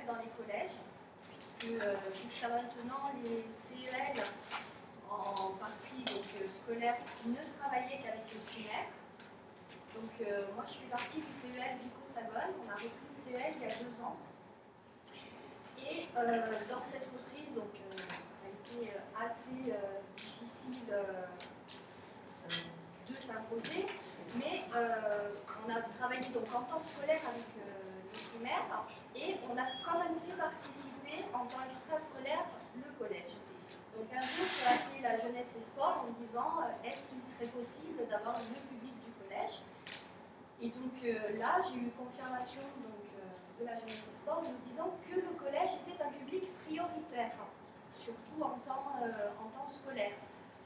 dans les collèges, puisque jusqu'à maintenant, les CEL, en partie scolaire, ne travaillaient qu'avec le primaire. Donc moi, je fais partie du CEL Vico-Savone. On a repris le CEL il y a 2 ans. Et dans cette reprise, ça a été assez difficile de s'imposer, mais on a travaillé en temps scolaire avec le primaire et on a quand même fait participer en temps extrascolaire le collège. Donc un jour, j'ai appelé la jeunesse et sport en disant est-ce qu'il serait possible d'avoir le public du collège? Et donc là, j'ai eu confirmation de la jeunesse et sport nous disant que le collège était un public prioritaire, surtout en temps scolaire.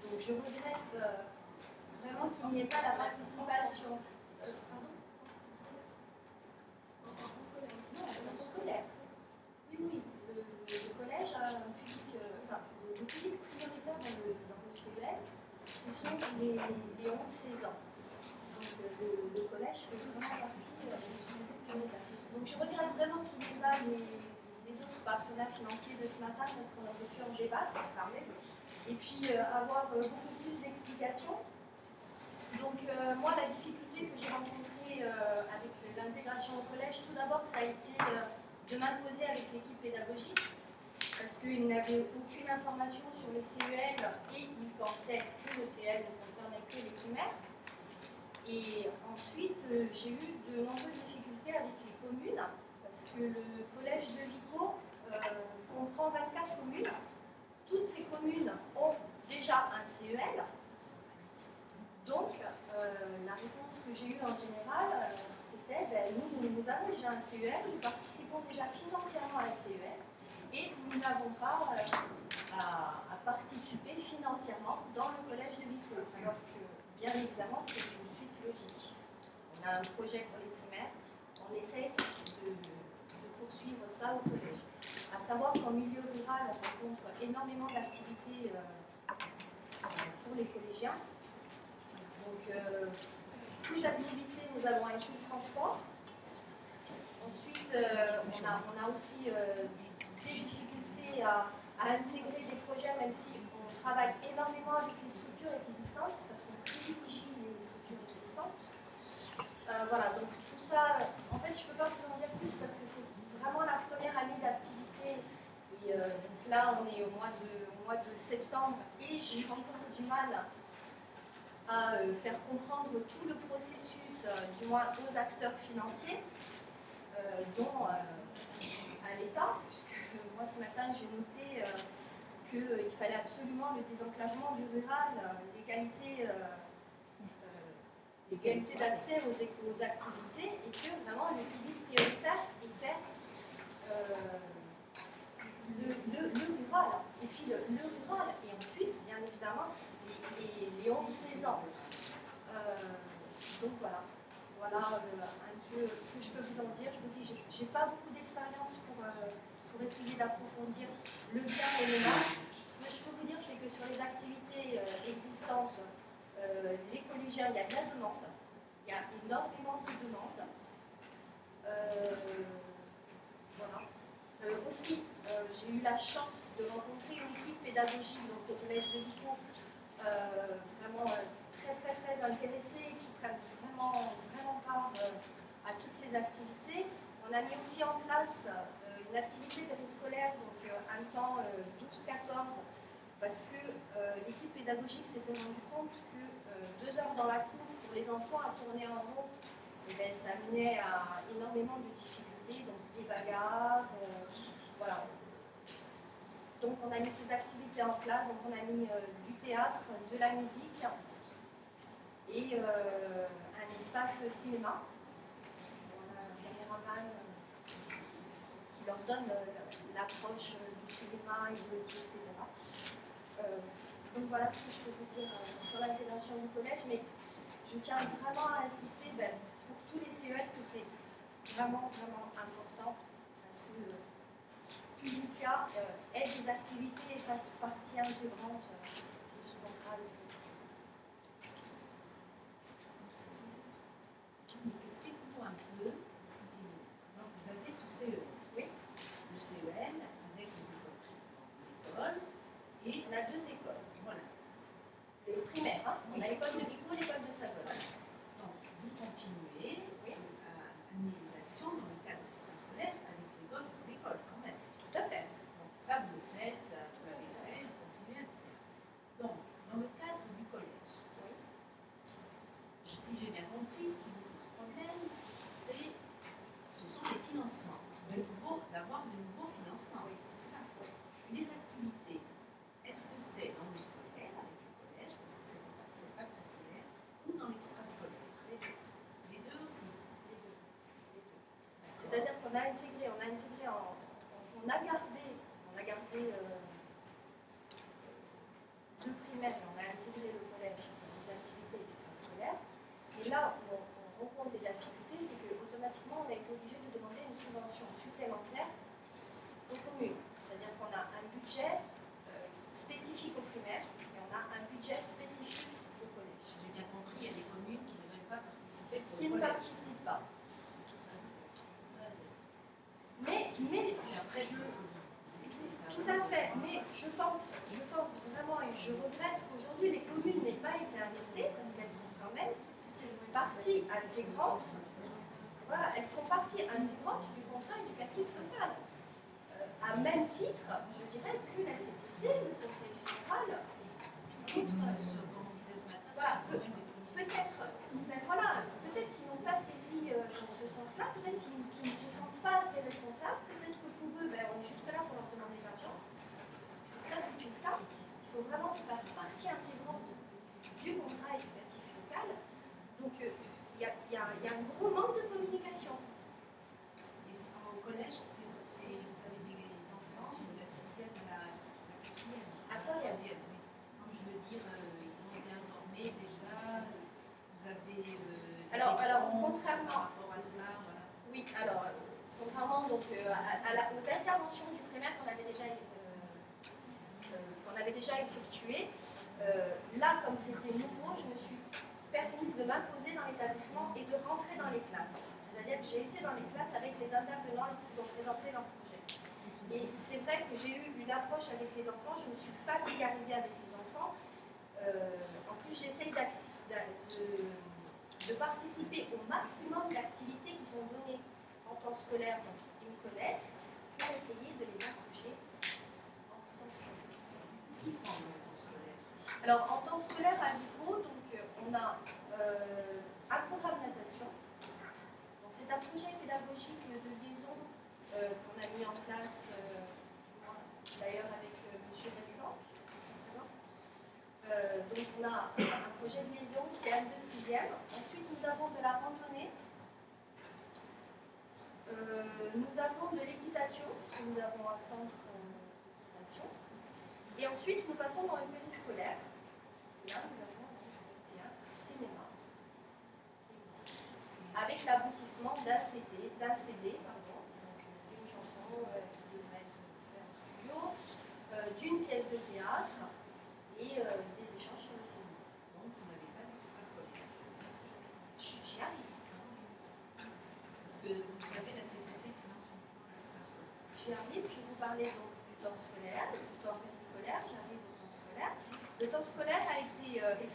Donc je regrette vraiment qu'il n'y ait pas la participation. En scolaire. Oui, le collège a un public, le public prioritaire dans le CEL, ce sont les 11-16 ans. Donc le collège fait vraiment partie de ce public prioritaire. Donc je regrette vraiment qu'il n'y ait pas les autres partenaires financiers de ce matin parce qu'on aurait pu en débattre, en parler, et puis avoir beaucoup plus d'explications. Donc moi, la difficulté que j'ai rencontrée avec l'intégration au collège, tout d'abord, ça a été de m'imposer avec l'équipe pédagogique, parce qu'ils n'avaient aucune information sur le CEL et ils pensaient que le CEL ne concernait que les primaires. Et ensuite, j'ai eu de nombreuses difficultés avec les communes, parce que le collège de Vico comprend 24 communes. Toutes ces communes ont déjà un CEL. Donc, la réponse que j'ai eue en général, c'était nous avons déjà un CEL, nous participons déjà financièrement à la CEL, et nous n'avons pas à participer financièrement dans le collège de Vico. Alors que, bien évidemment, c'est une suite logique. On a un projet pour les primaires, on essaie de poursuivre ça au collège. À savoir qu'en milieu rural, on rencontre énormément d'activités pour les collégiens. Donc, toute activité, nous avons un coût de transport. Ensuite, on a aussi des difficultés à intégrer des projets, même si on travaille énormément avec les structures existantes, parce qu'on privilégie les structures existantes. Voilà, donc tout ça, en fait, je ne peux pas vous en dire plus, parce que c'est vraiment la première année d'activité. Et donc là, on est au mois de septembre, et j'ai encore du mal à faire comprendre tout le processus, du moins aux acteurs financiers, dont à l'État, puisque moi ce matin j'ai noté qu'il fallait absolument le désenclavement du rural, l'égalité d'accès aux activités, et que vraiment le public prioritaire était le rural, et puis le rural, et ensuite, bien évidemment, les 11-16 ans. Donc voilà un peu ce que je peux vous en dire. Je vous dis, j'ai pas beaucoup d'expérience pour essayer d'approfondir le bien et le mal. Ce que je peux vous dire, c'est que sur les activités existantes, les collégiens, il y a de la demande. Il y a énormément de demandes. Voilà. Aussi, j'ai eu la chance de rencontrer une équipe pédagogique au collège de Vico, vraiment très intéressés, qui prennent vraiment part à toutes ces activités. On a mis aussi en place une activité périscolaire, donc un temps 12-14, parce que l'équipe pédagogique s'était rendu compte que 2 heures dans la cour pour les enfants à tourner en rond, ça menait à énormément de difficultés, donc des bagarres, voilà. Donc on a mis ces activités en place, donc on a mis du théâtre, de la musique et un espace cinéma. On a un caméraman qui leur donne l'approche du cinéma et de l'outil, etc. Donc voilà ce que je peux vous dire sur l'intégration du collège, mais je tiens vraiment à insister pour tous les CEL que c'est vraiment important, parce que Publica ait des activités et fasse partie intégrante de ce contrat. Explique-nous un peu, donc vous avez ce CE. Oui. Le Et On a 2 écoles. voilà. Les primaires, hein. On a l'école de Rico et l'école de Savone. Donc, vous continuez à amener les actions dans le cadre extrascolaire avec les gosses des écoles, quand même. Tout à fait. Donc, ça, vous le faites, vous l'avez fait, vous continuez à le faire. Donc, dans le cadre du collège, si j'ai bien compris, ce qui vous pose problème, ce sont les financements. D'avoir de nouveaux financements, c'est ça. Les activités, est-ce que c'est dans le scolaire, avec le collège, parce que c'est pas très clair, ou dans l'extrascolaire? Les deux aussi. Les deux. C'est-à-dire qu'on a intégré, on a gardé le primaire et on a intégré le collège dans les activités extrascolaires. Et là où on rencontre des difficultés, c'est qu'automatiquement on a été obligé de demander une subvention supplémentaire aux communes. C'est-à-dire qu'on a un budget spécifique au primaire et on a un budget spécifique au collège. J'ai bien compris, il y a des communes qui ne veulent pas participer pour qui le ne collège. participent pas. Mais c'est après jeu. Tout à fait, mais je pense vraiment et je regrette qu'aujourd'hui les communes n'aient pas été invitées parce qu'elles sont quand même partie intégrante. Voilà, elles font partie intégrante du contrat éducatif local. À même titre, je dirais que la CTC, le Conseil général, voilà, peut-être qu'ils n'ont pas saisi dans ce sens-là, peut-être qu'ils ne se sentent pas assez responsables, peut-être que pour eux, on est juste là pour leur demander de l'argent. C'est pas du tout le cas. Il faut vraiment qu'ils fassent partie intégrante du contrat éducatif local. Donc il y a un gros manque de communication. Et au collège, vous avez des enfants de la 6e à la 4e. À 3e. Donc je veux dire, ils ont été informés déjà, vous avez alors contrairement par rapport à ça, voilà. Oui, alors contrairement donc, aux interventions du primaire qu'on avait déjà effectuées, là comme c'était nouveau, je me suis permise de m'imposer dans l'établissement et de rentrer dans les classes. C'est-à-dire que j'ai été dans les classes avec les intervenants qui ont présenté leur projet. Et c'est vrai que j'ai eu une approche avec les enfants, je me suis familiarisée avec les enfants. En plus, j'essaye de participer au maximum d'activités qui sont données en temps scolaire, donc ils me connaissent, pour essayer de les accrocher en temps scolaire. Ce qu'ils font en temps scolaire. Alors, en temps scolaire à Vico, donc on a un programme natation. Donc, c'est un projet pédagogique de liaison qu'on a mis en place, d'ailleurs avec M. Dalulan, donc on a un projet de liaison CM2 6e. Ensuite nous avons de la randonnée. Nous avons de l'équitation, nous avons un centre d'équitation. Et ensuite nous passons dans le périscolaire. Là nous avons le théâtre, cinéma. Avec l'aboutissement d'un CD, donc d'une chanson qui devrait être faite en studio, d'une pièce de théâtre et des échanges sur le cinéma. Donc vous n'avez pas d'extrascolaire, j'y arrive. Parce que vous savez, la CPC finance une extrascolaire. J'y arrive, je vous parlais donc du temps scolaire, du temps périscolaire, j'arrive au temps scolaire. Le temps scolaire a été le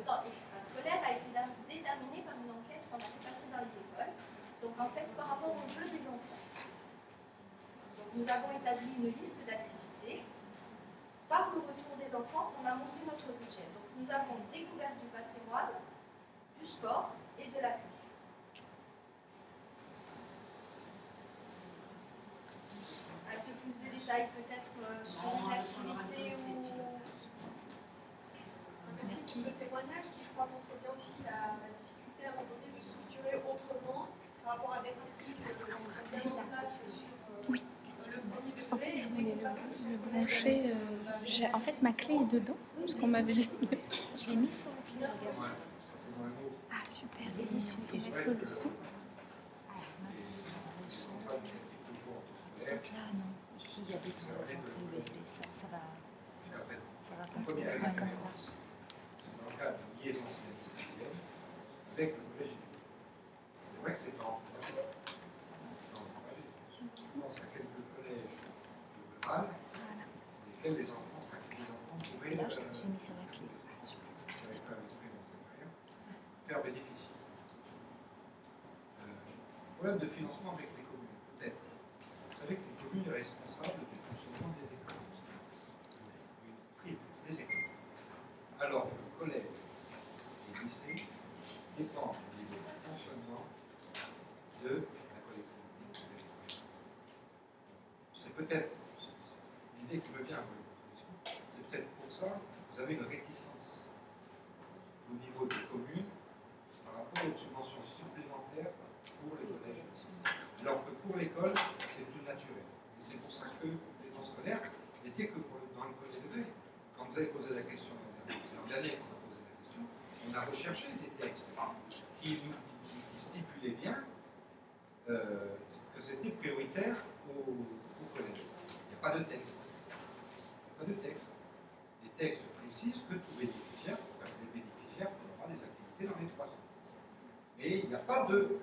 temps extrascolaire a été déterminé par une enquête qu'on a fait passer dans les écoles. Donc en fait, par rapport aux jeux des enfants. Donc nous avons établi une liste d'activités. Par le retour des enfants, on a monté notre budget. Donc nous avons découvert du patrimoine, du sport et de la culture. Un peu plus de détails peut-être sur une activité ou... Merci. Ce témoignage qui, je crois, montre bien aussi la difficulté à un moment donné de structurer autrement par rapport à des principes qui sont bien en place sur le premier degré. En fait, je voulais le brancher. En fait, ma clé est dedans, parce qu'on m'avait dit. Je l'ai mis sur la clé, regarde. Ah, super. Et il faut mettre le son. Ah, mince. Donc là, non. Ici, il y a des trous entrées USB. Ça va pas. D'accord. Dans le cadre d'une liaison cinématographique avec le collège. C'est vrai que c'est pas encouragé. Je pense à quelques collèges de rural, des auxquelles les enfants pourraient, Là, j'ai mis sur la clé. avec un esprit supérieur, faire bénéficier. Problème de financement avec les communes, peut-être. Vous savez que les communes sont responsables du fonctionnement des écoles. Des écoles. Alors que le collège et le lycée dépendent du fonctionnement de la collectivité. C'est peut-être l'idée qui me vient, c'est peut-être pour ça que vous avez une réticence au niveau des communes par rapport aux subventions supplémentaires pour les collèges. Alors que pour l'école, c'est plus naturel. Et c'est pour ça que les temps scolaires n'étaient que dans le premier degré. Quand vous avez posé la question, c'est l'an dernier qu'on a posé la question, on a recherché des textes qui stipulaient bien que c'était prioritaire au collège. Il n'y a pas de texte. Il n'y a pas de texte. Les textes précisent que tout bénéficiaire, les bénéficiaires aura des activités dans les 3 ans. Mais il n'y a pas de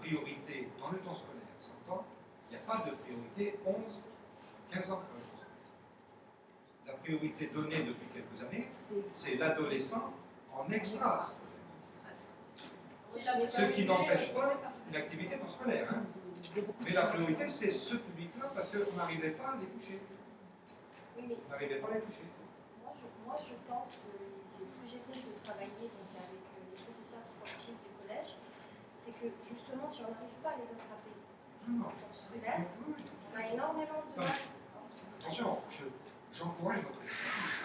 priorité dans le temps scolaire. S'entend ? Il n'y a pas de priorité 11, 15 ans dans le temps scolaire. La priorité donnée depuis quelques années, c'est l'adolescent en extra. Ce qui n'empêche pas une activité non scolaire. Hein. Mais la priorité, c'est ce public-là, parce qu'on n'arrivait pas à les toucher. Oui, mais On n'arrivait pas à les toucher. moi, je pense, c'est ce que j'essaie de travailler donc, avec les professeurs sportifs du collège, c'est que justement, si on n'arrive pas à les attraper Non. en scolaire, on a énormément de Non. mal. Attention, j'encourage votre expertise.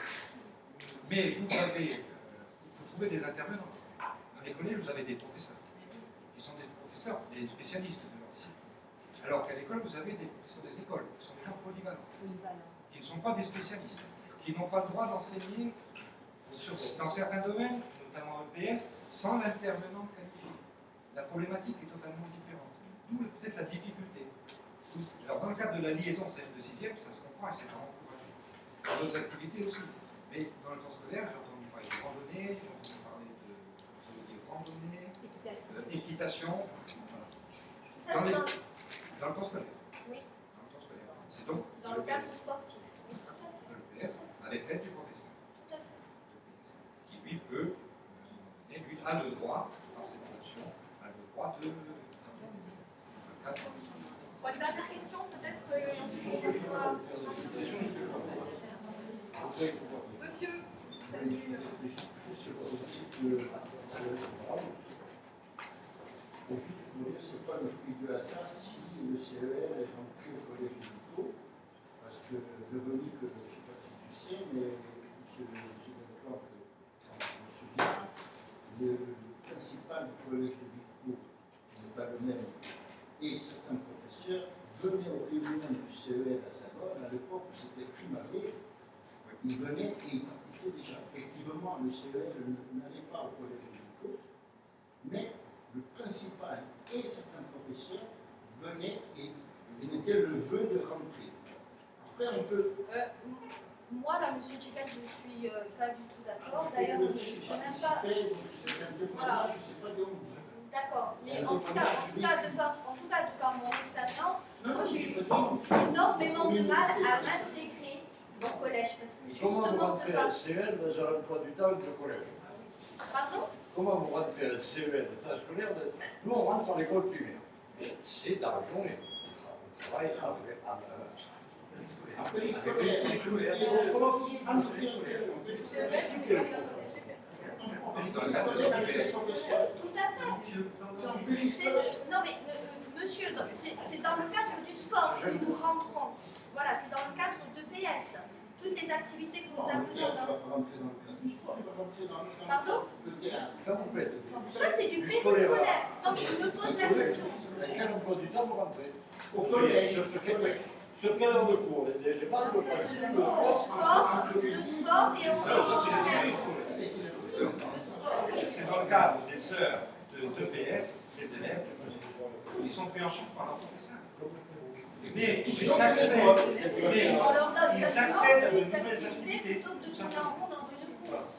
Mais vous trouvez des intervenants. Dans les collèges, vous avez des professeurs. Qui sont des professeurs, des spécialistes de leur discipline. Alors qu'à l'école, vous avez des professeurs des écoles, qui sont des gens polyvalents. Qui ne sont pas des spécialistes. Qui n'ont pas le droit d'enseigner dans certains domaines, notamment EPS, sans l'intervenant qualifié. La problématique est totalement différente. D'où peut-être la difficulté. Alors, dans le cadre de la liaison de 6e, ça se comprend et c'est vraiment encouragé. Dans d'autres activités aussi. Mais dans le temps scolaire, j'ai entendu parler de randonnée, j'ai entendu parler de randonnée, équitation. Ça, c'est Dans le temps scolaire. Oui. Dans le temps scolaire. C'est donc dans le cadre sportif. Oui, tout à fait. le PS, avec l'aide du professeur. Tout à fait. Qui lui peut, et lui a le droit, par ses fonctions, a le droit de. Bon, une dernière question, peut-être, et ensuite on passera. Monsieur. C'est pas le prix du hasard si le CER est rentré au collège du Couteau, parce que Véronique, je ne sais pas si tu sais, mais M. Delacroix, je me souviens, le principal du collège de Victo, qui n'est pas le même, et certains professeurs venaient aux réunions du CER à Savone, à l'époque où c'était primaire, ils venaient et ils participaient déjà. Effectivement, le CER n'allait pas au collège de Victo, mais le principal et certains professeurs venaient et mettaient le vœu de rentrer. Après, on peut. Moi, là, monsieur Tchekal, je suis pas du tout d'accord. D'ailleurs, je n'aime pas. C'est un témoignage, je ne sais pas de où. D'accord, mais en tout cas, de par mon expérience, moi j'ai eu énormément de mal à m'intégrer au collège. Parce que Comment vous justement, rentrez à CEL dans un emploi du temps de collège? Pardon? Comment vous rentrez à CEL de temps scolaire? Nous, on rentre à l'école primaire. C'est dans la journée. On travaille Après les scolaires, Tout à fait. Non mais monsieur, c'est dans le cadre du sport que nous rentrons. Voilà, c'est dans le cadre de PS. Toutes les activités que nous avons dans... Pardon? Ça c'est du périscolaire. Non mais je me pose la question. Quel emploi du temps vous rentrez? Au collège. Sur quelle heure de cours? Les balles de Le sport et C'est dans le cadre des heures de PS, des élèves, qui sont pris en charge par leur professeur. Mais ils accèdent à de nouvelles activités. plutôt que de tourner en rond dans une course.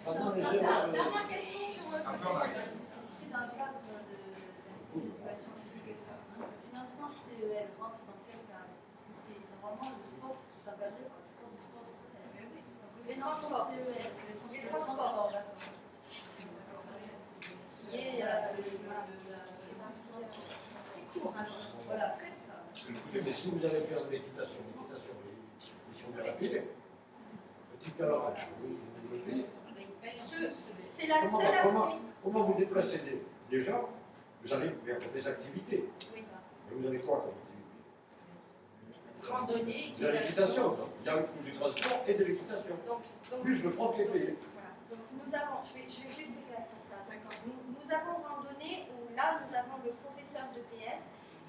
Dernière question sur ce point. C'est dans le cadre de l'éducation physique et sportive. Le financement CEL rentre dans quel cadre? Parce que c'est normalement le sport Les transports. Les transports. Qui est voilà. Écoutez, mais si vous allez faire de l'équitation, vous sauvez la pile. Petit camarade, vous levez. C'est la seule activité. Comment vous déplacez des gens? Vous allez vers des activités. Oui. Mais vous avez quoi comme activité? Randonnée. Il y a l'équitation, donc il y a le coût du transport et de l'équitation. Donc, Plus le propre qui est payé. voilà. Donc nous avons, je vais juste éclaircir ça. Nous avons randonnée où là nous avons le professeur de PS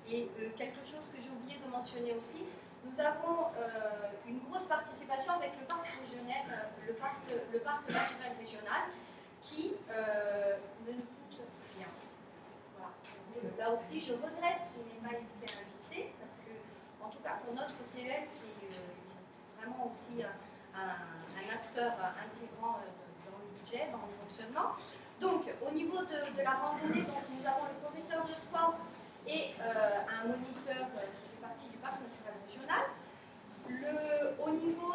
et quelque chose que j'ai oublié de mentionner aussi, nous avons une grosse participation avec le parc régional, le parc naturel régional qui ne nous coûte rien. Voilà. Donc, là aussi je regrette qu'il n'ait pas été invité parce que en tout cas pour notre CEL c'est vraiment aussi un acteur intégrant dans le budget, dans le fonctionnement. Donc, au niveau de la randonnée, donc, nous avons le professeur de sport et un moniteur qui fait partie du parc naturel régional. Au niveau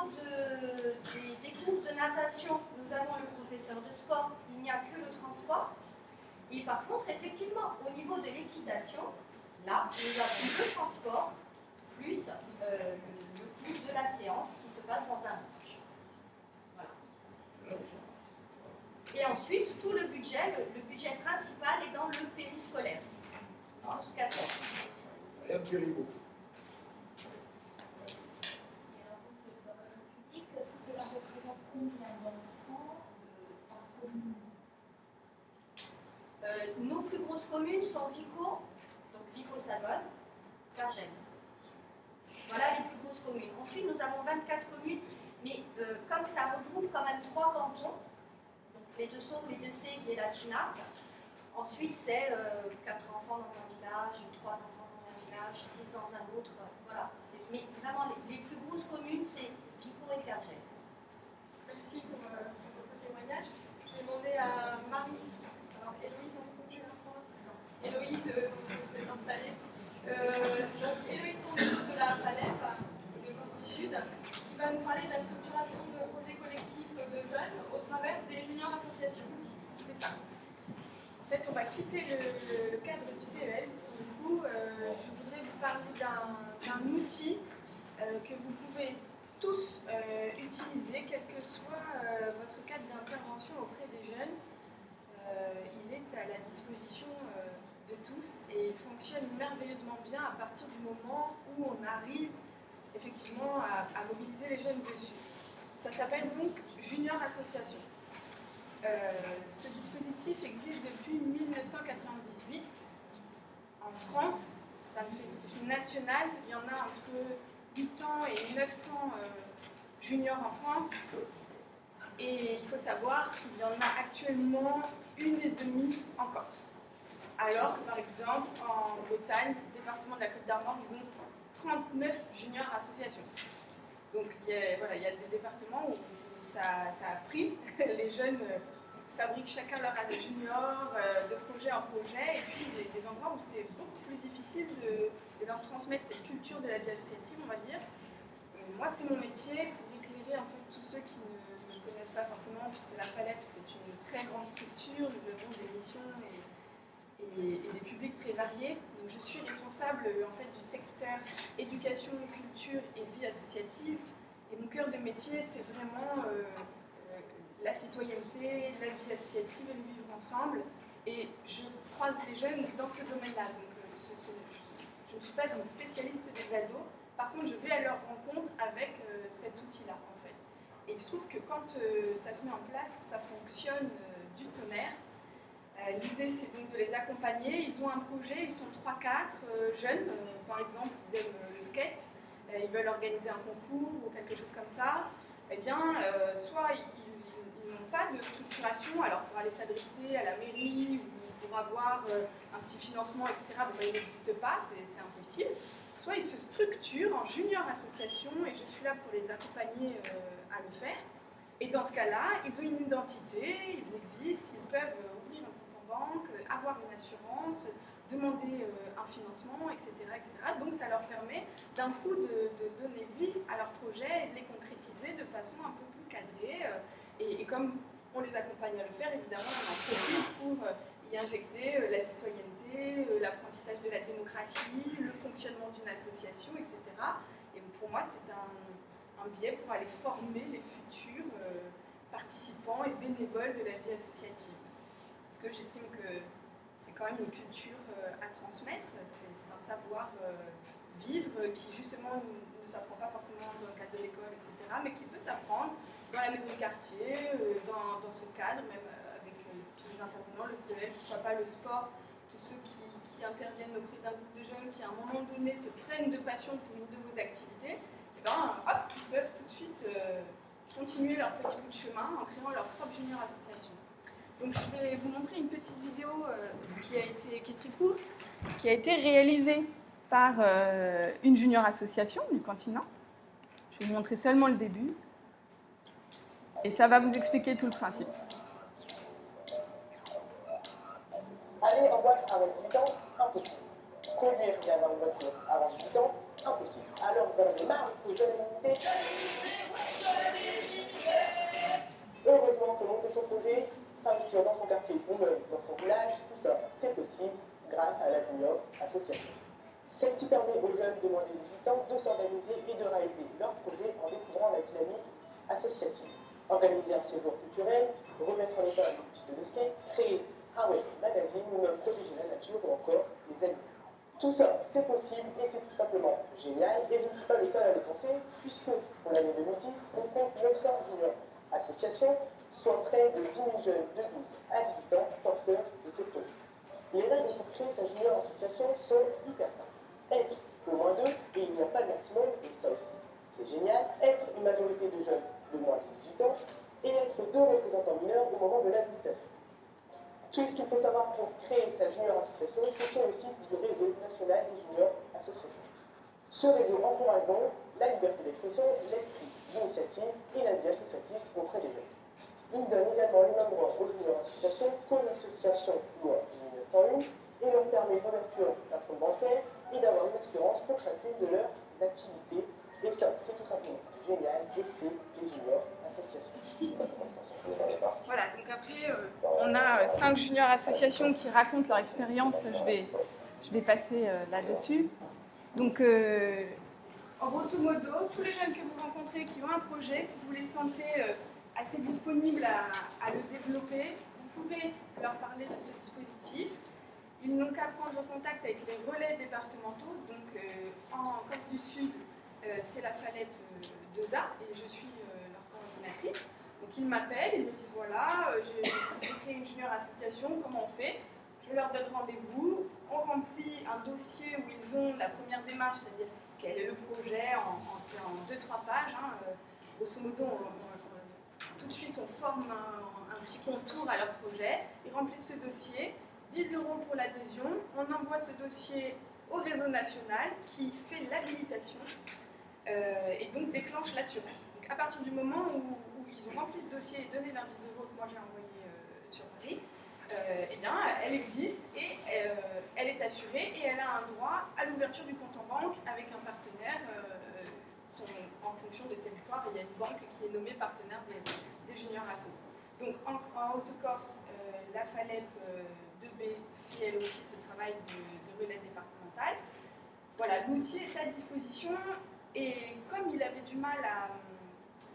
des cours de natation, nous avons le professeur de sport, il n'y a que le transport. Et par contre, effectivement, au niveau de l'équitation, là, nous avons le transport plus le coût de la séance qui se passe dans un match. Voilà. Et ensuite, tout le budget principal est dans le périscolaire. 12-14. Rien de périlleux. Cela représente combien d'enfants par commune? Nos plus grosses communes sont Vico, donc Vico-Sagone, Vergès. Voilà les plus grosses communes. Ensuite, nous avons 24 communes, mais comme ça regroupe quand même 3 cantons, donc les deux Sauves, les deux Sèvres et la Chinarde. Ensuite, c'est 4 enfants dans un village, 3 enfants dans un village, 6 dans un autre. Voilà. Mais vraiment, les plus grosses communes, c'est Vico et Vergès. Merci pour votre témoignage. Je vais demander à Marie. Alors, Héloïse, en congé Héloïse, vous êtes installée. Donc, Héloïse Pondy de la Palais, de Côte du Sud, qui va nous parler de la structuration de projets collectifs de jeunes au travers des juniors associations. C'est ça. En fait, on va quitter le cadre du CEL. Du coup, je voudrais vous parler d'un outil que vous pouvez tous utiliser, quel que soit votre cadre d'intervention auprès des jeunes. Il est à la disposition de tous et il fonctionne merveilleusement bien à partir du moment où on arrive effectivement à mobiliser les jeunes dessus. Ça s'appelle donc Junior Association. Ce dispositif existe depuis 1998 en France. C'est un dispositif national. Il y en a entre 800 et 900 juniors en France. Et il faut savoir qu'il y en a actuellement 1,5 en Corse. Alors que par exemple en Bretagne, département de la Côte d'Armor, ils ont 39 juniors associations. Donc il y a des départements où ça a pris. Les jeunes fabriquent chacun leur année junior, de projet en projet, et puis des endroits où c'est beaucoup plus difficile de leur transmettre cette culture de la vie associative, on va dire. Moi, c'est mon métier pour éclairer un peu tous ceux qui ne connaissent pas forcément, puisque la FALEP, c'est une très grande structure, nous avons des missions et des publics très variés. Donc, je suis responsable en fait du secteur éducation, culture et vie associative. Et mon cœur de métier, c'est vraiment la citoyenneté, la vie associative et le vivre ensemble. Et je croise les jeunes dans ce domaine-là. Donc, je ne suis pas une spécialiste des ados. Par contre, je vais à leur rencontre avec cet outil-là, en fait. Et il se trouve que quand ça se met en place, ça fonctionne du tonnerre. L'idée, c'est donc de les accompagner. Ils ont un projet, ils sont 3-4 jeunes. Par exemple, ils aiment le skate. Ils veulent organiser un concours ou quelque chose comme ça. Eh bien, soit ils n'ont pas de structuration, alors pour aller s'adresser à la mairie ou pour avoir un petit financement, etc., bon, il n'existe pas, c'est impossible. Soit ils se structurent en junior association et je suis là pour les accompagner à le faire. Et dans ce cas-là, ils ont une identité, ils existent, ils peuvent ouvrir un compte en banque, avoir une assurance, demander un financement, etc., etc. Donc ça leur permet d'un coup de donner vie à leur projet façon un peu plus cadrée. Et comme on les accompagne à le faire, évidemment, on en profite pour y injecter la citoyenneté, l'apprentissage de la démocratie, le fonctionnement d'une association, etc. Et pour moi, c'est un biais pour aller former les futurs participants et bénévoles de la vie associative. Parce que j'estime que c'est quand même une culture à transmettre, c'est un savoir-vivre qui justement ne s'apprend pas forcément dans le cadre de l'école, etc., mais qui peut s'apprendre dans la maison de quartier, dans ce cadre, même avec tous les intervenants, le CEL, pourquoi pas le sport, tous ceux qui interviennent auprès d'un groupe de jeunes qui à un moment donné se prennent de passion pour une de vos activités, et ben hop, ils peuvent tout de suite continuer leur petit bout de chemin en créant leur propre junior association. Donc je vais vous montrer une petite vidéo qui est très courte, qui a été réalisée par une junior association du continent. Je vais vous montrer seulement le début et ça va vous expliquer tout le principe. Aller en boîte avant 18 ans, impossible. Conduire et avoir une voiture avant 18 ans, impossible. Alors vous en avez marre d'être jeune et limité. Heureusement que monter son projet, s'investir dans son quartier ou même dans son village, tout ça, c'est possible grâce à la Junior Association. Celle-ci permet aux jeunes de moins de 18 ans de s'organiser et de réaliser leurs projets en découvrant la dynamique associative. Organiser un séjour culturel, remettre en état une piste de skate, créer un web magazine ou même protéger la nature ou encore les animaux. Tout ça, c'est possible et c'est tout simplement génial et je ne suis pas le seul à le penser puisque pour l'année 2010, on compte 900 juniors associations, soit près de 10 000 jeunes de 12 à 18 ans porteurs de ces projets. Les règles pour créer sa junior association sont hyper simples. Être au moins 2 et il n'y a pas de maximum, et ça aussi c'est génial, être une majorité de jeunes de moins de 18 ans et être 2 représentants mineurs au moment de l'habilitation. Tout ce qu'il faut savoir pour créer sa junior association, ce sont le site du réseau national des juniors associations. Ce réseau encourage donc la liberté d'expression, l'esprit d'initiative et la vie associative auprès des jeunes. Il donne également les mêmes droits aux juniors associations qu'aux associations loi 1901 et leur permet l'ouverture d'un compte bancaire et d'avoir une expérience pour chacune de leurs activités. Et ça, c'est tout simplement génial et c'est les juniors associations. Voilà, donc après, on a 5 juniors associations qui racontent leur expérience. Je vais passer là-dessus. Donc, en grosso modo, tous les jeunes que vous rencontrez qui ont un projet, que vous les sentez assez disponibles à le développer, vous pouvez leur parler de ce dispositif. Ils n'ont qu'à prendre contact avec les relais départementaux. Donc, en Corse du Sud, c'est la FALEP 2A et je suis leur coordinatrice. Donc ils m'appellent, ils me disent voilà, j'ai créé une junior association, comment on fait? Je leur donne rendez-vous, on remplit un dossier où ils ont la première démarche, c'est-à-dire quel est le projet en 2-3 pages. Grosso modo, tout de suite on forme un petit contour à leur projet, ils remplissent ce dossier, 10 € pour l'adhésion, on envoie ce dossier au réseau national qui fait l'habilitation et donc déclenche l'assurance. Donc à partir du moment où ils ont rempli ce dossier et donné leurs 10 € que moi j'ai envoyé sur Paris, eh bien, elle existe et elle est assurée et elle a un droit à l'ouverture du compte en banque avec un partenaire en fonction des territoires. Il y a une banque qui est nommée partenaire des juniors assos. Donc en Haute-Corse, la FALEP 2B fait elle aussi ce travail de relais départemental. Voilà, l'outil est à disposition et comme il avait du mal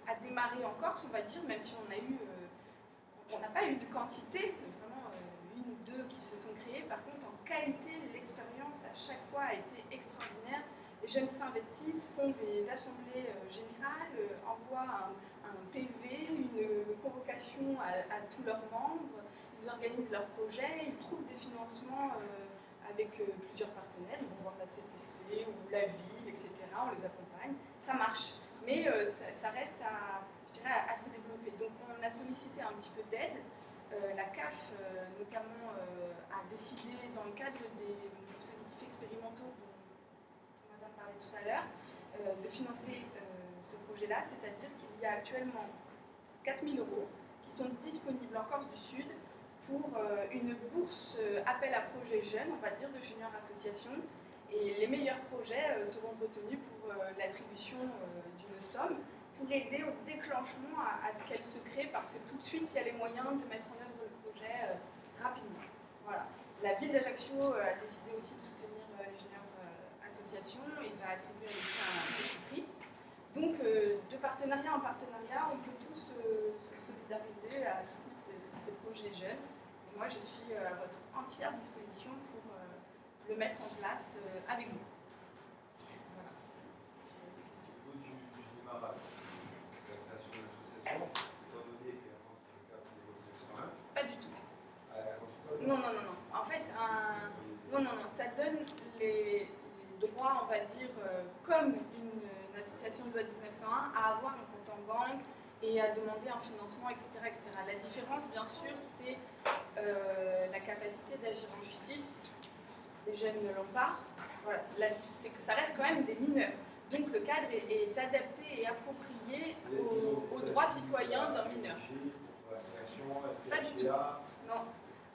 à démarrer en Corse, on va dire, même si on n'a pas eu de quantité, c'est vraiment une ou deux qui se sont créées. Par contre, en qualité, l'expérience à chaque fois a été extraordinaire. Les jeunes s'investissent, font des assemblées générales, envoient un PV, une convocation à tous leurs membres, ils organisent leurs projets, ils trouvent des financements avec plusieurs partenaires, ils vont voir la CTC ou la ville, etc. On les accompagne, ça marche. Mais ça reste à se développer. Donc on a sollicité un petit peu d'aide. La CAF notamment a décidé, dans le cadre des dispositifs expérimentaux dont Madame parlait tout à l'heure, de financer ce projet-là, c'est-à-dire qu'il y a actuellement 4 000 € qui sont disponibles en Corse du Sud pour une bourse appel à projets jeunes, on va dire, de junior association. Et les meilleurs projets seront retenus pour l'attribution d'une somme pour aider au déclenchement à ce qu'elle se crée, parce que tout de suite, il y a les moyens de mettre en œuvre le projet rapidement. Voilà. La ville d'Ajaccio a décidé aussi de soutenir les juniors associations et va attribuer aussi un petit prix. Donc, de partenariat en partenariat, on peut tous se solidariser à soutenir ces projets jeunes. Et moi, je suis à votre entière disposition pour le mettre en place avec vous. Voilà. Au niveau du démarrage de la création de l'association, étant donné qu'elle rentre dans le cadre de loi 1901, Pas du tout. elle rentre pas dans Non, non, non, non. En fait, non, ça donne les droits, on va dire, comme une association de loi 1901, à avoir un compte en banque et à demander un financement, etc. etc. La différence, bien sûr, c'est la capacité d'agir en justice. Les jeunes ne l'ont pas. Voilà, ça reste quand même des mineurs. Donc le cadre est adapté et approprié aux droits citoyens d'un mineur. Pas du tout. Non.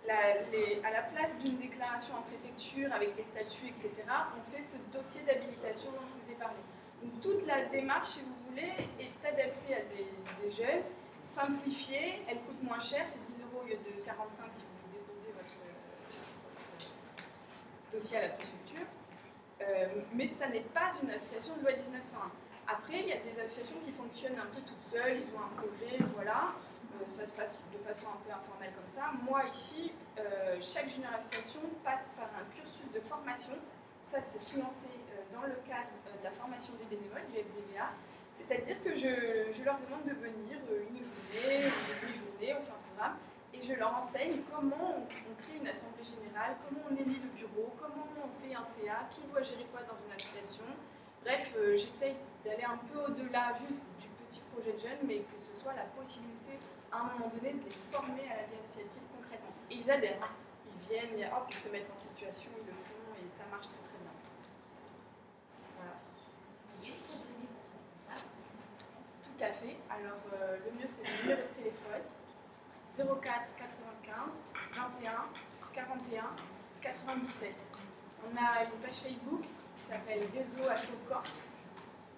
À la place d'une déclaration en préfecture avec les statuts, etc., on fait ce dossier d'habilitation dont je vous ai parlé. Donc toute la démarche, si vous voulez, est adaptée à des jeunes, simplifiée, elle coûte moins cher, c'est 10 € au lieu de 45 si vous déposez votre dossier à la préfecture. Mais ça n'est pas une association de loi 1901. Après, il y a des associations qui fonctionnent un peu toutes seules, ils ont un projet, voilà. Ça se passe de façon un peu informelle comme ça. Moi, ici, chaque junior association passe par un cursus de formation. Ça, c'est financé dans le cadre de la formation des bénévoles, du FDVA. C'est-à-dire que je leur demande de venir une journée, une demi-journée, on fait un programme, et je leur enseigne comment on crée une assemblée générale, comment on élit le bureau, comment on fait un CA, qui doit gérer quoi dans une association. Bref, j'essaye d'aller un peu au-delà juste du petit projet de jeunes, mais que ce soit la possibilité à un moment donné de les former à la vie associative concrètement. Et ils adhèrent, ils viennent, hop, ils se mettent en situation, ils le font et ça marche très très bien. Voilà. Tout à fait. Alors le mieux c'est le numéro de téléphone 04 95 21 41 97. On a une page Facebook qui s'appelle Réseau Asso Corse.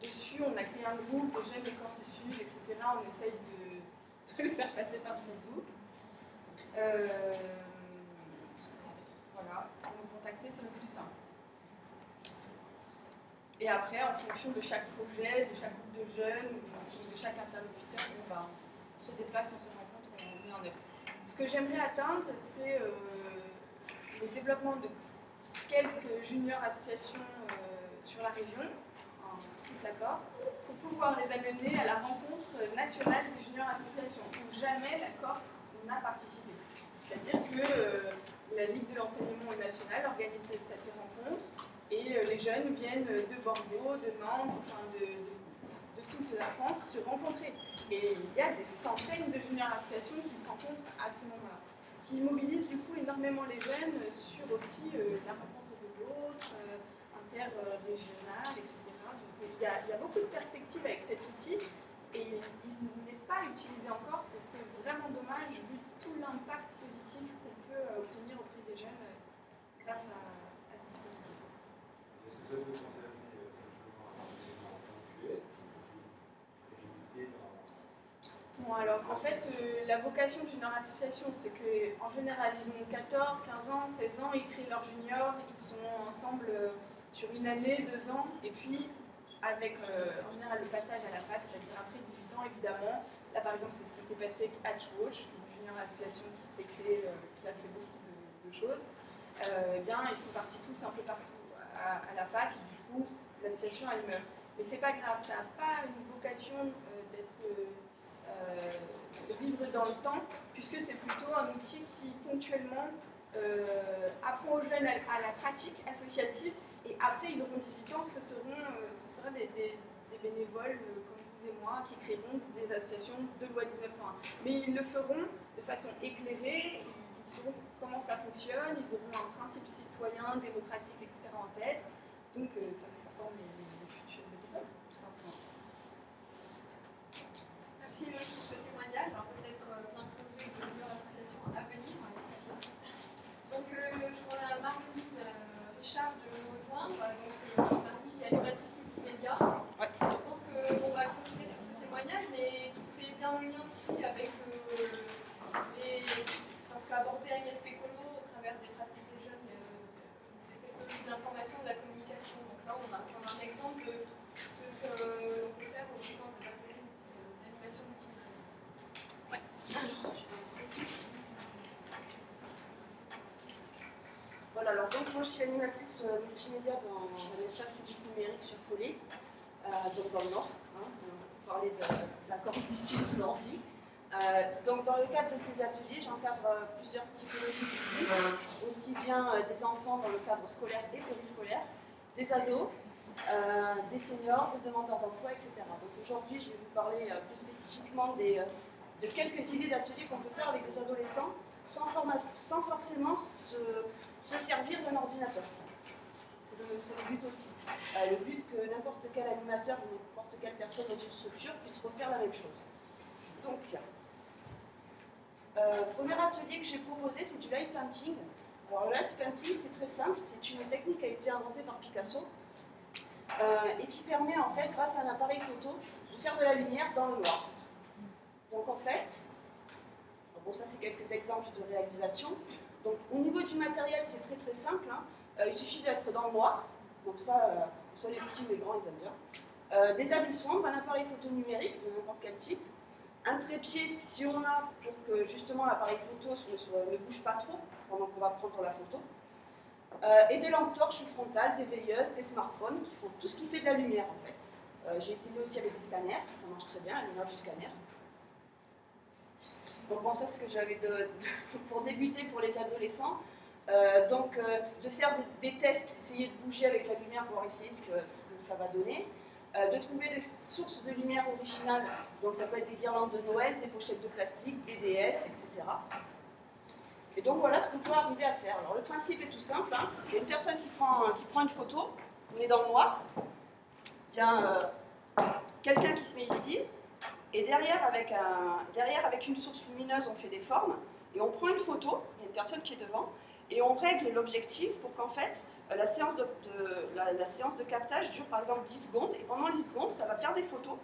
Dessus, on a créé un groupe de jeunes de Corse du Sud, etc. On essaye de le faire passer par Facebook. Voilà, pour nous contacter, c'est le plus simple. Et après, en fonction de chaque projet, de chaque groupe de jeunes, ou de chaque interlocuteur, on se déplace, on se rencontre, on met en œuvre. Ce que j'aimerais atteindre, c'est le développement de quelques juniors associations sur la région, en toute la Corse, pour pouvoir les amener à la rencontre nationale des juniors associations, où jamais la Corse n'a participé. C'est-à-dire que la Ligue de l'enseignement national organise cette rencontre, et les jeunes viennent de Bordeaux, de Nantes, enfin de toute la France se rencontrer. Et il y a des centaines de juniors associations qui se rencontrent à ce moment-là. Ce qui mobilise du coup énormément les jeunes sur aussi la rencontre de l'autre, interrégionale, etc. Donc il y a beaucoup de perspectives avec cet outil et il n'est pas utilisé encore. C'est vraiment dommage vu tout l'impact positif qu'on peut obtenir auprès des jeunes grâce à ce dispositif. Est-ce que ça peut concerner simplement un élément ponctuel Bon, alors en fait, la vocation de junior association, c'est qu'en général, ils ont 14, 15 ans, 16 ans, ils créent leur junior, ils sont ensemble sur une année, 2 ans, et puis avec en général le passage à la fac, c'est-à-dire après 18 ans évidemment. Là par exemple, c'est ce qui s'est passé avec Hatchwatch, une junior association qui s'était créée, qui a fait beaucoup de choses. Eh bien, ils sont partis tous un peu partout à la fac, et du coup, l'association elle meurt. Mais c'est pas grave, ça n'a pas une vocation de vivre dans le temps, puisque c'est plutôt un outil qui ponctuellement apprend aux jeunes à la pratique associative, et après ils auront 18 ans, ce sera des bénévoles comme vous et moi qui créeront des associations de loi 1901. Mais ils le feront de façon éclairée, ils sauront comment ça fonctionne, ils auront un principe citoyen, démocratique, etc. en tête, donc ça forme les futurs bénévoles, tout simplement. Merci Loïc pour ce témoignage. Alors peut-être plein de projets de juniors associations à venir ici. Donc je vois Marguerite Richard de nous rejoindre. Donc Marguerite est animatrice multimédia. Je pense qu'on va continuer sur ce témoignage. témoignage, mais qui fait bien le lien aussi avec ce qu'a abordé Agnès Pécolo au travers des pratiques des jeunes, des technologies d'information, de la communication. Donc là, on a un exemple de ce que l'on peut faire au sein de l'atelier d'animation multimédia. Voilà, alors donc moi je suis animatrice multimédia dans l'espace public numérique sur Follet, donc dans le Nord, hein, on parlait de la Corse du Sud aujourd'hui. Donc dans le cadre de ces ateliers, j'encadre plusieurs typologies de publics, aussi bien des enfants dans le cadre scolaire et périscolaire, des ados, des seniors, des demandeurs d'emploi, etc. Donc aujourd'hui, je vais vous parler plus spécifiquement de quelques idées d'ateliers qu'on peut faire avec des adolescents sans forcément se servir d'un ordinateur. C'est le but aussi. Le but que n'importe quel animateur ou n'importe quelle personne dans une structure puisse refaire la même chose. Donc, premier atelier que j'ai proposé, c'est du light painting. Alors le light painting, c'est très simple, c'est une technique qui a été inventée par Picasso et qui permet en fait, grâce à un appareil photo, de faire de la lumière dans le noir. Donc en fait, bon ça c'est quelques exemples de réalisation. Donc au niveau du matériel, c'est très très simple, hein. Il suffit d'être dans le noir, donc ça, soit les petits ou les grands, ils aiment bien. Des habits sombres, un appareil photo numérique de n'importe quel type, un trépied si on a pour que justement l'appareil photo ne bouge pas trop pendant qu'on va prendre la photo, et des lampes torches frontales, des veilleuses, des smartphones qui font tout ce qui fait de la lumière en fait. J'ai essayé aussi avec des scanners, ça marche très bien, la lumière du scanner. Donc bon, ça c'est ce que j'avais pour débuter pour les adolescents. De faire des tests, essayer de bouger avec la lumière, voir essayer ce que ça va donner. De trouver des sources de lumière originales, donc ça peut être des guirlandes de Noël, des pochettes de plastique, des DS, etc. Et donc voilà ce qu'on peut arriver à faire. Alors le principe est tout simple, hein. Il y a une personne qui prend une photo, on est dans le noir, il y a quelqu'un qui se met ici, et derrière avec une source lumineuse, on fait des formes, et on prend une photo, il y a une personne qui est devant, et on règle l'objectif pour qu'en fait, la séance de captage dure par exemple 10 secondes, et pendant 10 secondes, ça va faire des photos,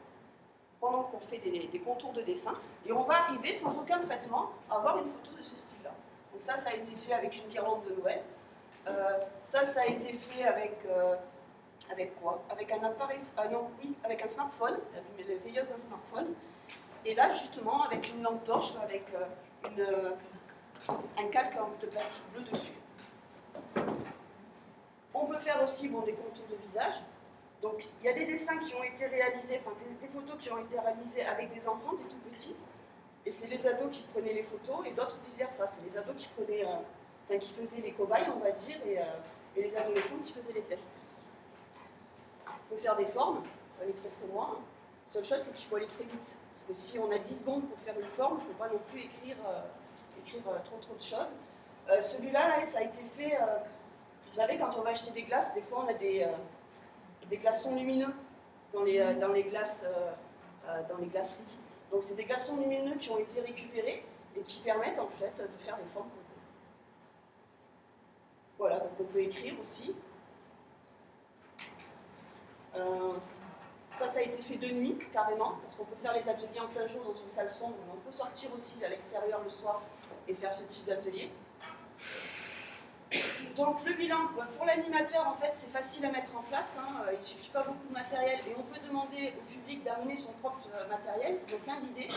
pendant qu'on fait des contours de dessin, et on va arriver sans aucun traitement à avoir une photo de ce style-là. Donc ça a été fait avec une guirlande de Noël. Ça a été fait avec quoi? Avec un appareil, avec un smartphone, les veilleuses d'un smartphone, et là justement avec une lampe torche, avec un calque de plastique bleu dessus. On peut faire aussi des contours de visage. Donc il y a des dessins qui ont été réalisés, enfin des photos qui ont été réalisées avec des enfants, des tout petits, et c'est les ados qui prenaient les photos, et d'autres vice-versa, c'est les ados qui qui faisaient les cobayes, on va dire, et les adolescents qui faisaient les tests. On peut faire des formes, ça va aller très très loin. La seule chose, c'est qu'il faut aller très vite, parce que si on a 10 secondes pour faire une forme, il ne faut pas non plus écrire trop de choses. Celui-là, ça a été fait, vous savez, quand on va acheter des glaces, des fois on a des glaçons lumineux dans les glaceries. Donc c'est des glaçons lumineux qui ont été récupérés et qui permettent en fait de faire des formes comme ça. Voilà, donc on peut écrire aussi. Ça a été fait de nuit, carrément, parce qu'on peut faire les ateliers en plein jour dans une salle sombre, mais on peut sortir aussi à l'extérieur le soir et faire ce type d'atelier. Donc le bilan, pour l'animateur, en fait, c'est facile à mettre en place, hein, il ne suffit pas beaucoup de matériel, et on peut demander au public d'amener son propre matériel, donc plein d'idées,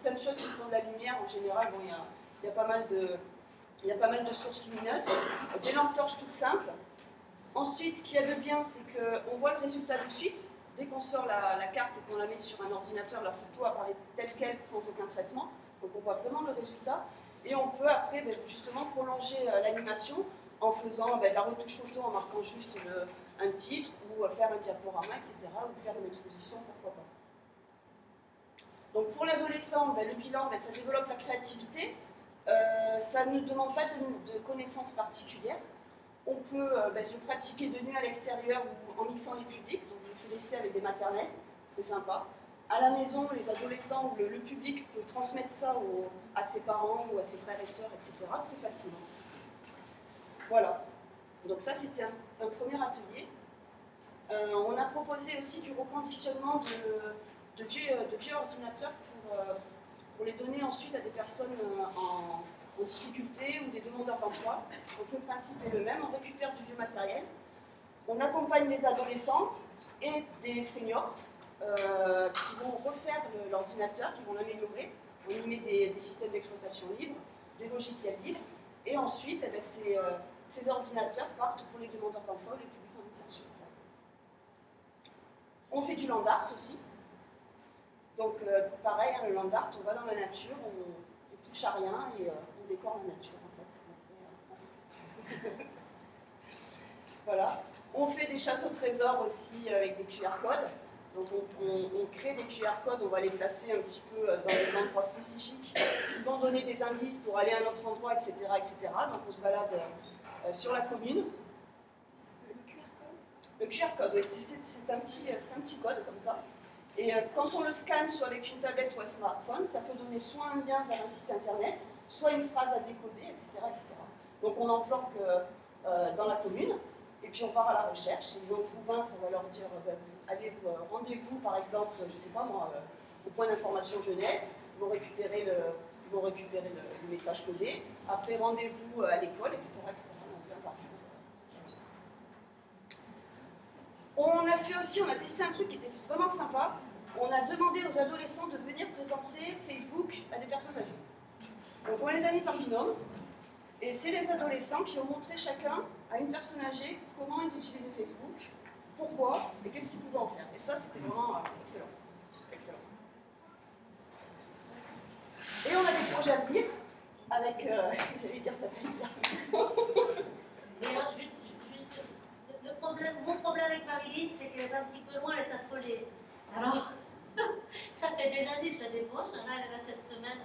plein de choses qui font de la lumière, en général, il y a pas mal de sources lumineuses, des lampes torches toutes simples. Ensuite, ce qu'il y a de bien, c'est qu'on voit le résultat tout de suite. Dès qu'on sort la carte et qu'on la met sur un ordinateur, la photo apparaît telle qu'elle, sans aucun traitement. Donc on voit vraiment le résultat. Et on peut après justement prolonger l'animation en faisant de la retouche photo, en marquant juste un titre, ou faire un diaporama, etc. Ou faire une exposition, pourquoi pas. Donc pour l'adolescent, le bilan, ça développe la créativité. Ça ne demande pas de connaissances particulières. On peut se pratiquer de nuit à l'extérieur ou en mixant les publics. Donc je fais l'essai avec des maternelles, c'est sympa. À la maison, les adolescents ou le public peut transmettre ça à ses parents ou à ses frères et sœurs, etc. très facilement. Voilà. Donc ça, c'était un premier atelier. On a proposé aussi du reconditionnement vieux ordinateurs pour les donner ensuite à des personnes en difficulté ou des demandeurs d'emploi. Donc le principe est le même, on récupère du vieux matériel, on accompagne les adolescents et des seniors qui vont refaire l'ordinateur, qui vont l'améliorer. On y met des systèmes d'exploitation libres, des logiciels libres, et ensuite eh bien, ces ordinateurs partent pour les demandeurs d'emploi ou les publics en insertion. On fait du land art aussi. Donc pareil, hein, le land art, on va dans la nature, on touche à rien et on décore la nature en fait. Voilà. On fait des chasses au trésor aussi avec des QR codes. Donc on crée des QR codes, on va les placer un petit peu dans des endroits spécifiques qui vont donner des indices pour aller à un autre endroit, etc. etc. Donc on se balade sur la commune. Le QR code, oui, c'est un petit code comme ça. Et quand on le scanne, soit avec une tablette ou un smartphone, ça peut donner soit un lien vers un site internet, soit une phrase à décoder, etc. etc. Donc on en planque dans la commune, et puis on part à la recherche. Et ils en trouvent un, ça va leur dire allez, rendez-vous par exemple, je ne sais pas moi, au point d'information jeunesse, ils vont récupérer le message codé, après rendez-vous à l'école, etc. etc. On a testé un truc qui était vraiment sympa. On a demandé aux adolescents de venir présenter Facebook à des personnes âgées. Donc on les a mis par binôme, et c'est les adolescents qui ont montré chacun à une personne âgée comment ils utilisaient Facebook, pourquoi, et qu'est-ce qu'ils pouvaient en faire. Et ça, c'était vraiment excellent. Excellent. Et on a des projets à venir avec, j'allais dire Tata Lisa. Mais alors, juste, mon problème avec Marie-Lynne, c'est qu'elle est un petit peu loin, elle est affolée. Alors, ça fait des années que je la débauche. Là, elle est là cette semaine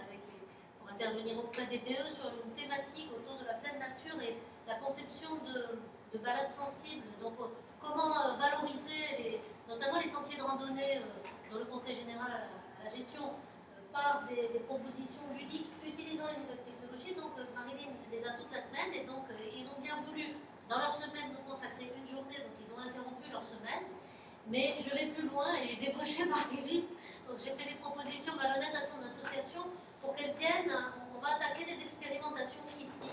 pour intervenir auprès des DE sur une thématique autour de la pleine nature et la conception de balades sensibles. Donc, comment valoriser notamment les sentiers de randonnée dans le Conseil général à la gestion par des propositions ludiques utilisant les nouvelles technologies. Donc, Marie-Lynne les a toute la semaine et donc ils ont bien voulu dans leur semaine nous consacrer une journée, donc ils ont interrompu leur semaine. Mais je vais plus loin et j'ai débauché Marie-Lynne. Donc j'ai fait des propositions malhonnêtes à son association pour qu'elle vienne. On va attaquer des expérimentations ici,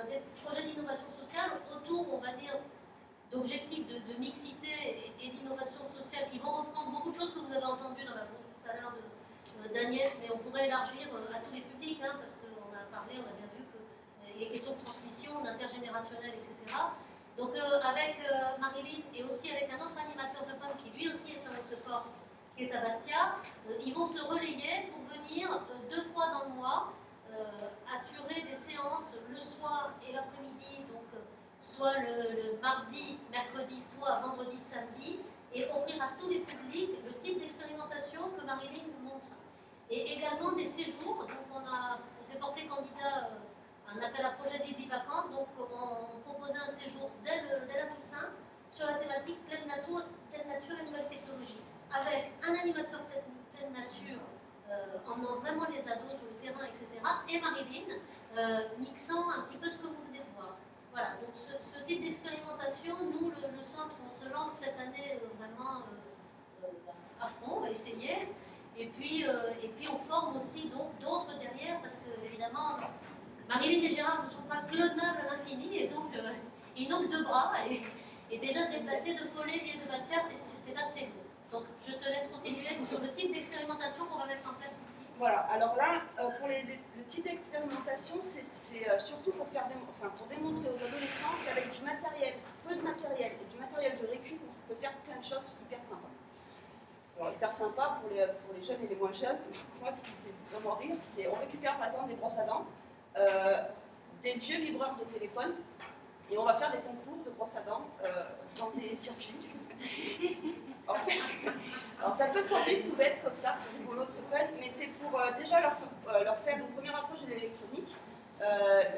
des projets d'innovation sociale autour, on va dire, d'objectifs de mixité et d'innovation sociale qui vont reprendre beaucoup de choses que vous avez entendues dans la bouche tout à l'heure d'Agnès, mais on pourrait élargir à tous les publics, hein, parce qu'on a parlé, on a bien vu qu'il y a des questions de transmission, d'intergénérationnel, etc. Donc avec Marie-Lynne et aussi avec un autre animateur de PAM qui lui aussi est en Haute-Corse, qui est à Bastia, ils vont se relayer pour venir 2 fois dans le mois assurer des séances le soir et l'après-midi, donc soit le mardi, mercredi, soit vendredi, samedi, et offrir à tous les publics le type d'expérimentation que Marie-Lynne nous montre. Et également des séjours, donc on s'est porté candidat à un appel à projet Vie Vacances, donc on proposait un séjour dès la Toussaint sur la thématique pleine nature et nouvelles technologies, avec un animateur pleine nature emmenant vraiment les ados sur le terrain, etc. Et Marie-Lynne mixant un petit peu ce que vous venez de voir. Voilà, donc ce type d'expérimentation, nous, le centre, on se lance cette année vraiment à fond, on va essayer. Et puis on forme aussi donc d'autres derrière, parce que évidemment, Marie-Lynne et Gérard ne sont pas clonables à l'infini, et donc ils n'ont que 2 bras, et déjà se déplacer de Follet et de Bastia, c'est assez lourd. Donc je te laisse continuer sur le type d'expérimentation qu'on va mettre en place ici. Voilà, alors là, pour le type d'expérimentation, c'est surtout pour démontrer aux adolescents qu'avec du matériel, peu de matériel, et du matériel de récup, on peut faire plein de choses hyper sympas. Alors hyper sympa pour les jeunes et les moins jeunes, moi ce qui me fait vraiment rire, c'est on récupère par exemple des brosses à dents, des vieux vibreurs de téléphone, et on va faire des concours de brosses à dents dans des circuits. En fait, alors ça peut sembler tout bête comme ça, très rigolo, très fun, mais c'est pour déjà leur faire une première approche de l'électronique,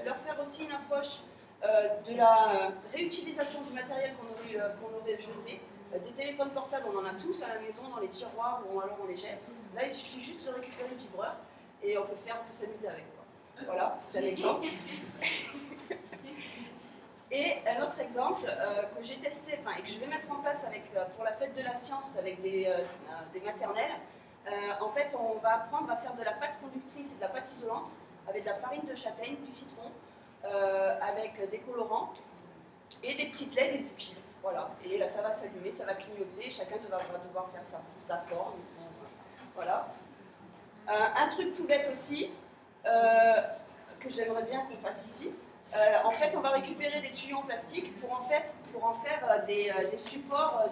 leur faire aussi une approche de la réutilisation du matériel qu'on aurait jeté. Des téléphones portables, on en a tous à la maison, dans les tiroirs, ou alors on les jette. Là, il suffit juste de récupérer le vibreur et on peut s'amuser avec. Voilà, c'est un exemple. Et un autre exemple que j'ai testé, enfin, et que je vais mettre en place pour la fête de la science avec des maternelles. En fait, on va apprendre à faire de la pâte conductrice et de la pâte isolante avec de la farine de châtaigne, du citron, avec des colorants et des petites LED et des pupilles. Voilà. Et là, ça va s'allumer, ça va clignoter, chacun va devoir faire sa forme. Voilà. Un truc tout bête aussi, que j'aimerais bien qu'on fasse ici. En fait, on va récupérer des tuyaux en plastique pour en faire des supports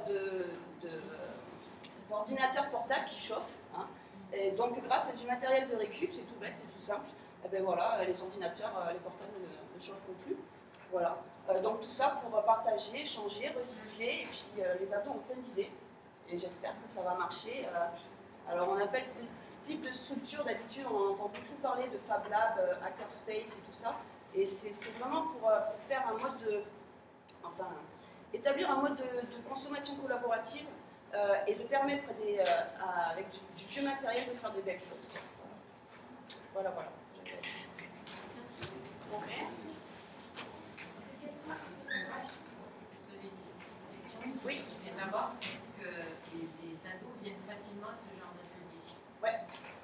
d'ordinateurs portables qui chauffent. Hein. Et donc, grâce à du matériel de récup, c'est tout bête, c'est tout simple. Et ben voilà, les ordinateurs, les portables ne chaufferont plus. Voilà. Donc tout ça pour partager, échanger, recycler. Et puis les ados ont plein d'idées. Et j'espère que ça va marcher. Alors on appelle ce type de structure, d'habitude on entend beaucoup parler de Fab Lab, Hackerspace et tout ça. Et c'est vraiment pour faire un mode établir un mode de consommation collaborative et de permettre avec du vieux matériel de faire des belles choses. Voilà. Oui. Je voulais savoir, est-ce que les ados viennent facilement à ce genre d'atelier? Ouais.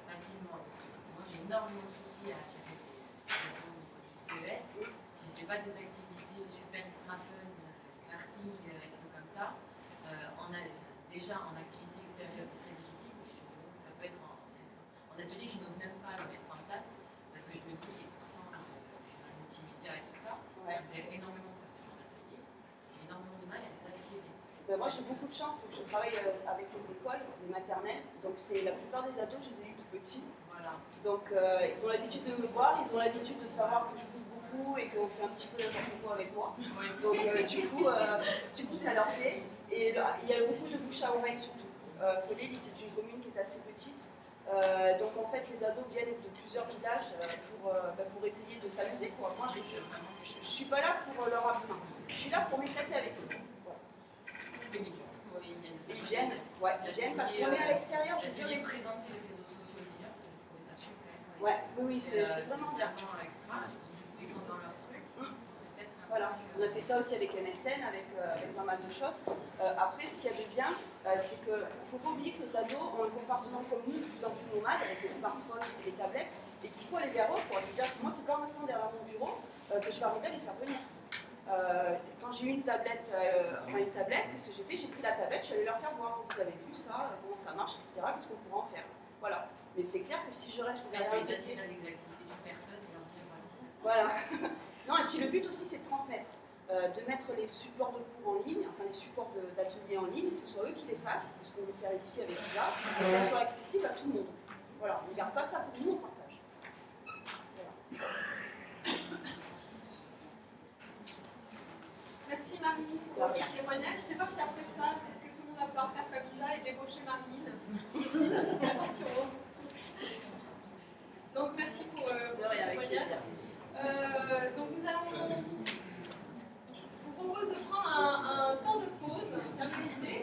Facilement, parce que moi j'ai énormément de soucis à attirer des ados au niveau du CEL. Si ce n'est pas des activités super extra fun, karting, des trucs comme ça, déjà en activité extérieure c'est très difficile, mais je me demande que ça peut être en atelier, je n'ose même pas le mettre en place, parce que je me dis, et pourtant je suis dans le multimédia et tout ça, ça me fait énormément de faire ce genre d'atelier. J'ai énormément de mal à les attirer. Moi j'ai beaucoup de chance, c'est que je travaille avec les écoles, les maternelles, donc la plupart des ados je les ai eus tout petits. Voilà. Donc ils ont l'habitude de me voir, ils ont l'habitude de savoir que je bouge beaucoup et qu'on fait un petit peu n'importe quoi avec moi. Donc du coup ça leur plaît. Et il y a beaucoup de bouche à oreille surtout. Follet, c'est une commune qui est assez petite. Donc en fait les ados viennent de plusieurs villages pour essayer de s'amuser. Moi je ne suis pas là pour leur apprendre, je suis là pour m'éclater avec eux. Ils viennent parce qu'on est à l'extérieur. Je veux dire, présenter les réseaux sociaux aussi bien, j'ai trouvé ça super. Oui, c'est vraiment bien. Extra, du coup ils sont dans leur truc. Voilà, on a fait ça aussi avec MSN, avec pas mal de choses. Après, ce qu'il y a de bien, c'est qu'il ne faut pas oublier que les ados ont un comportement comme nous de plus en plus nomade avec les smartphones et les tablettes, et qu'il faut aller vers eux pour dire moi, c'est pas en restant derrière mon bureau que je vais arriver à les faire venir. Quand j'ai eu une tablette, qu'est-ce que j'ai fait? J'ai pris la tablette, je suis allée leur faire voir, vous avez vu ça, comment ça marche, etc. Qu'est-ce qu'on pourra en faire? Voilà. Mais c'est clair que si je reste derrière les assises, des activités super fun, et leur dire voilà. Non, et puis le but aussi c'est de transmettre, de mettre les supports de cours en ligne, enfin les supports d'ateliers en ligne, que ce soit eux qui les fassent, ce qu'on veut faire ici avec Isa, et que ça soit accessible à tout le monde. Voilà, on ne garde pas ça pour nous, on partage. Voilà. Merci Marie pour ce témoignage. Je ne sais pas si après ça, peut-être que tout le monde va pouvoir faire comme Isa et débaucher Marie-Lise. Attention. Donc merci pour ce témoignage. Donc je vous propose de prendre un temps de pause, 5 minutes.